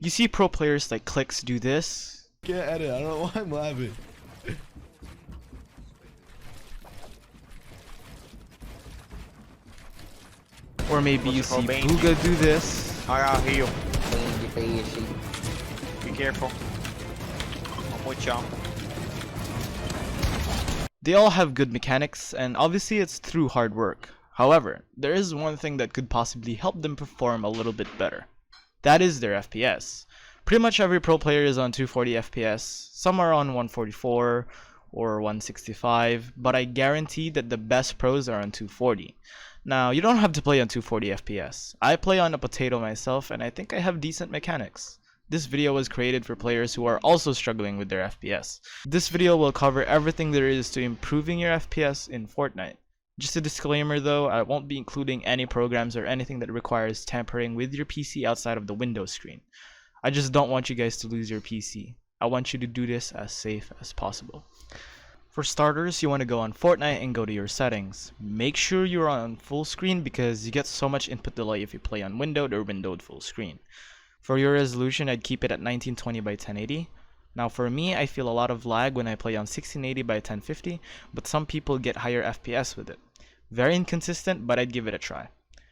You see pro players like Clicks do this. Can't edit. I don't know why I'm laughing. Or maybe you see Booga do this. I got heal. Be careful. I'm with y'all. They all have good mechanics, and obviously it's through hard work. However, there is one thing that could possibly help them perform a little bit better. That is their FPS. Pretty much every pro player is on 240 FPS, some are on 144 or 165, but I guarantee that the best pros are on 240. Now, you don't have to play on 240 FPS. I play on a potato myself, and I think I have decent mechanics. This video was created for players who are also struggling with their FPS. This video will cover everything there is to improving your FPS in Fortnite. Just a disclaimer though, I won't be including any programs or anything that requires tampering with your PC outside of the Windows screen. I just don't want you guys to lose your PC. I want you to do this as safe as possible. For starters, you want to go on Fortnite and go to your settings. Make sure you're on full screen because you get so much input delay if you play on windowed or windowed full screen. For your resolution, I'd keep it at 1920 by 1080. Now for me, I feel a lot of lag when I play on 1680 by 1050, but some people get higher FPS with it. Very inconsistent, but I'd give it a try.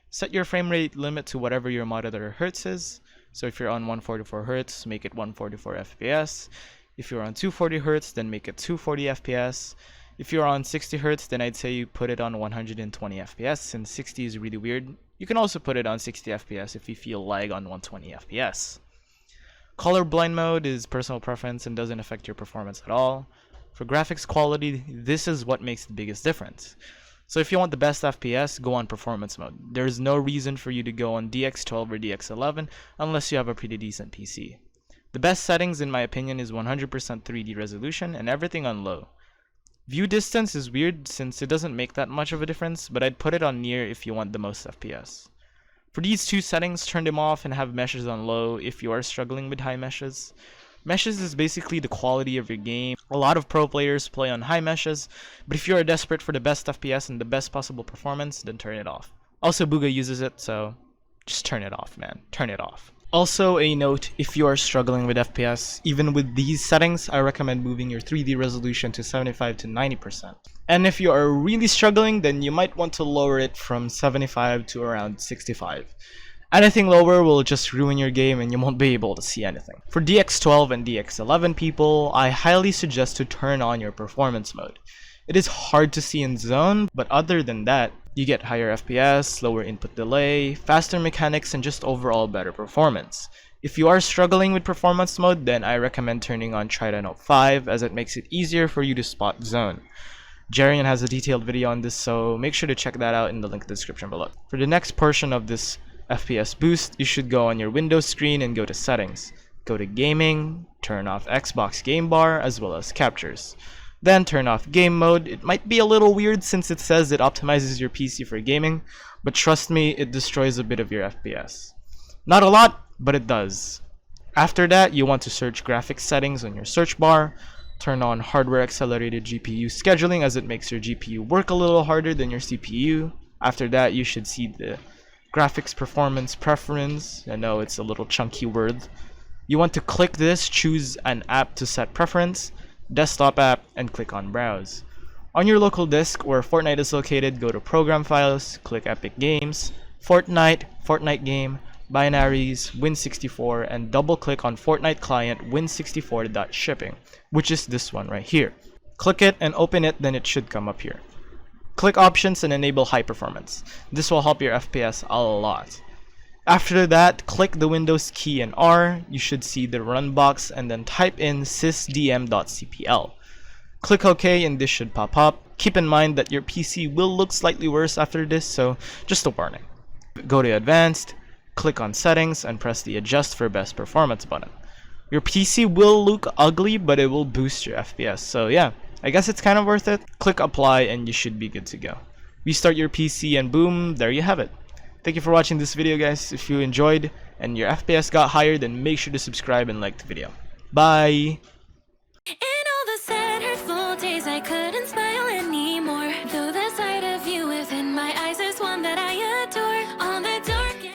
Set your frame rate limit to whatever your monitor hertz is. So if you're on 144 Hz, make it 144 FPS. If you're on 240 Hz, then make it 240 FPS. If you're on 60 Hz, then I'd say you put it on 120 FPS, since 60 is really weird. You can also put it on 60 FPS if you feel lag on 120 FPS. Color blind mode is personal preference and doesn't affect your performance at all. For graphics quality, this is what makes the biggest difference. So if you want the best FPS, go on performance mode. There is no reason for you to go on DX12 or DX11 unless you have a pretty decent PC. The best settings in my opinion is 100% 3D resolution and everything on low. View distance is weird since it doesn't make that much of a difference, but I'd put it on near if you want the most FPS. For these two settings, turn them off and have meshes on low if you are struggling with high meshes. Meshes is basically the quality of your game. A lot of pro players play on high meshes, but if you are desperate for the best FPS and the best possible performance, then turn it off. Also, Booga uses it, so just turn it off, man. Turn it off. Also, a note, if you are struggling with FPS, even with these settings, I recommend moving your 3D resolution to 75 to 90%. And if you are really struggling, then you might want to lower it from 75 to around 65. Anything lower will just ruin your game and you won't be able to see anything. For DX12 and DX11 people, I highly suggest to turn on your performance mode. It is hard to see in zone, but other than that, you get higher FPS, lower input delay, faster mechanics, and just overall better performance. If you are struggling with performance mode, then I recommend turning on Trident 05 as it makes it easier for you to spot zone. Jerian has a detailed video on this, so make sure to check that out in the link in the description below. For the next portion of this FPS boost, you should go on your Windows screen and go to settings. Go to gaming, turn off Xbox game bar as well as captures. Then turn off game mode. It might be a little weird since it says it optimizes your PC for gaming, but trust me, it destroys a bit of your FPS. Not a lot, but it does. After that, you want to search graphics settings on your search bar. Turn on hardware accelerated GPU scheduling as it makes your GPU work a little harder than your CPU. After that, you should see the graphics performance preference. I know it's a little chunky word. You want to click this, choose an app to set preference, desktop app, and click on browse. On your local disk where Fortnite is located, go to program files, click Epic Games, Fortnite, Fortnite game, binaries, Win64, and double click on Fortnite client Win64.shipping, which is this one right here. Click it and open it, then it should come up here. Click options and enable high performance. This will help your FPS a lot. After that, click the Windows key and R. You should see the run box and then type in sysdm.cpl. Click OK and this should pop up. Keep in mind that your PC will look slightly worse after this, so just a warning. Go to advanced, click on settings and press the adjust for best performance button. Your PC will look ugly, but it will boost your FPS, so yeah, I guess it's kind of worth it. Click apply and you should be good to go. Restart your PC and boom, there you have it. Thank you for watching this video, guys. If you enjoyed and your FPS got higher, then make sure to subscribe and like the video. Bye!